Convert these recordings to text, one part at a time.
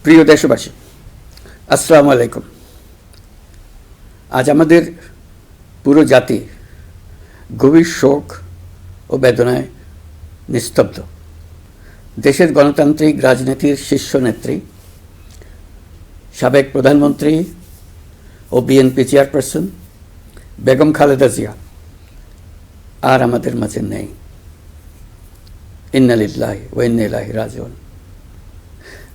প্রিয় দেশবাসী, আসসালামু আলাইকুম। আজ আমাদের পুরো জাতি গভীর শোক ও বেদনায় নিস্তব্ধ। দেশের গণতান্ত্রিক রাজনীতির শীর্ষ নেত্রী, সাবেক প্রধানমন্ত্রী ও বিএনপি চেয়ারপারসন বেগম খালেদা জিয়া আর আমাদের মাঝে নেই। ইন্না লিল্লাহি ওয়া ইন্না ইলাইহি রাজিউন।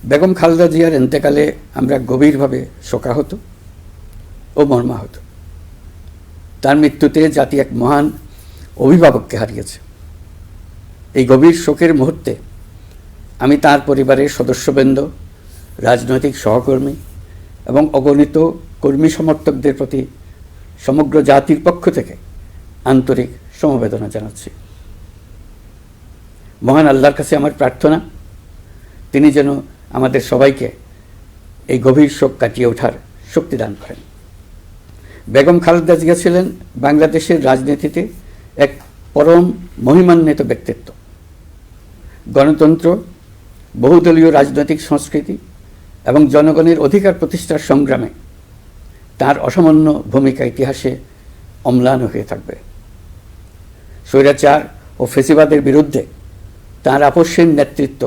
বেগম খালেদা জিয়ার ইন্তেকালে আমরা গভীরভাবে শোকাহত ও মর্মাহত। তার মৃত্যুতে জাতি এক মহান অভিভাবককে হারিয়েছে। এই গভীর শোকের মুহূর্তে আমি তার পরিবারের সদস্যবৃন্দ, রাজনৈতিক সহকর্মী এবং অগণিত কর্মী সমর্থকদের প্রতি সমগ্র জাতির পক্ষ থেকে আন্তরিক সমবেদনা জানাচ্ছি। মহান আল্লাহর কাছে আমার প্রার্থনা, তিনি যেন আমাদের সবাইকে এই গভীর শোক কাটিয়ে ওঠার শক্তি দান করেন। বেগম খালেদা জিয়া ছিলেন বাংলাদেশের রাজনীতিতে এক পরম মহিমান্বিত ব্যক্তিত্ব। গণতন্ত্র, বহুদলীয় রাজনৈতিক সংস্কৃতি এবং জনগণের অধিকার প্রতিষ্ঠার সংগ্রামে তার অসামান্য ভূমিকা ইতিহাসে অম্লান হয়ে থাকবে। স্বৈরাচার ও ফেসিবাদের বিরুদ্ধে তার আপসহীন নেতৃত্ব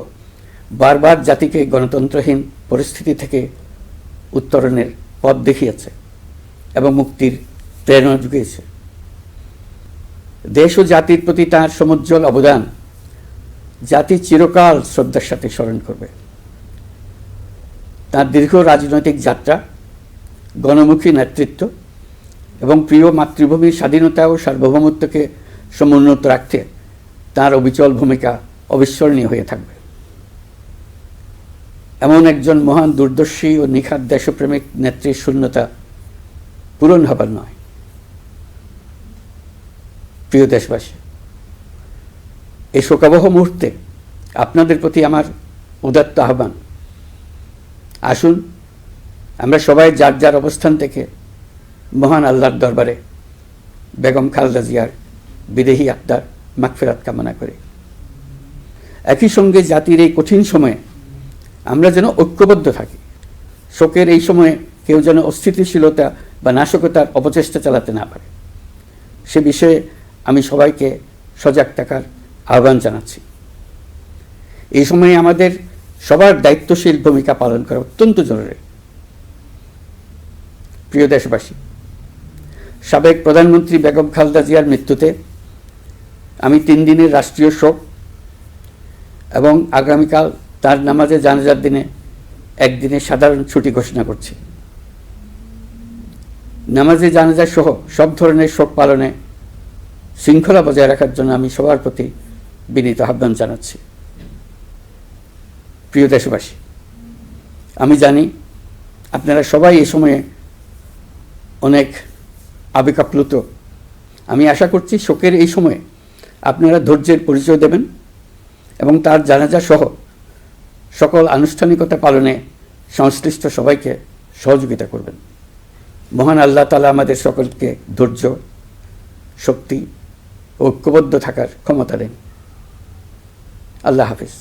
বারবার জাতিকে গণতন্ত্রহীন পরিস্থিতি থেকে উত্তরণের পথ দেখিয়েছে এবং মুক্তির প্রেরণা জুগিয়েছে। দেশ ও জাতির প্রতি তার সমুজ্জ্বল অবদান জাতি চিরকাল শ্রদ্ধার সাথে স্মরণ করবে। তার দীর্ঘ রাজনৈতিক যাত্রা, গণমুখী নেতৃত্ব এবং প্রিয় মাতৃভূমির স্বাধীনতা ও সার্বভৌমত্বকে সমুন্নত রাখতে তার অবিচল ভূমিকা অবিস্মরণীয় হয়ে থাকবে। এমন একজন মহান দূরদর্শী ও নিখাত দেশপ্রেমিক নেত্রীর শূন্যতা পূরণ হবার নয়। প্রিয় দেশবাসী, এই শোকাবহ মুহূর্তে আপনাদের প্রতি আমার উদাত্ত আহ্বান, আসুন আমরা সবাই যার যার অবস্থান থেকে মহান আল্লাহর দরবারে বেগম খালেদা জিয়ার বিদেহী আত্মার মাগফিরাত কামনা করি। একই সঙ্গে জাতির এই কঠিন সময়ে আমরা যেন ঐক্যবদ্ধ থাকি। শোকের এই সময়ে কেউ যেন অস্থিতিশীলতা বা নাশকতার অপচেষ্টা চালাতে না পারে, সে বিষয়ে আমি সবাইকে সজাগ থাকার আহ্বান জানাচ্ছি। এই সময়ে আমাদের সবার দায়িত্বশীল ভূমিকা পালন করা অত্যন্ত জরুরি। প্রিয় দেশবাসী, সাবেক প্রধানমন্ত্রী বেগম খালেদা জিয়ার মৃত্যুতে আমি 3 দিনের রাষ্ট্রীয় শোক এবং আগামীকাল তার নামাজে জানাজার দিনে একদিনের সাধারণ ছুটি ঘোষণা করছি। নামাজে জানাজা সহ সব ধরনের শোক পালনে শৃঙ্খলা বজায় রাখার জন্য আমি সবার প্রতি বিনীত আহ্বান জানাচ্ছি। প্রিয় দেশবাসী, আমি জানি আপনারা সবাই এই সময়ে অনেক আবেগাপ্লুত। আমি আশা করছি শোকের এই সময়ে আপনারা ধৈর্যের পরিচয় দেবেন এবং তার জানাজা সহ সকল আনুষ্ঠানিকতা পালনে সংশ্লিষ্ট সবাইকে সহযোগিতা করবেন। মহান আল্লাহ তাআলা আমাদের সকলকে ধৈর্য, শক্তি ও ঐক্যবদ্ধ থাকার ক্ষমতা দেন। আল্লাহ হাফিজ।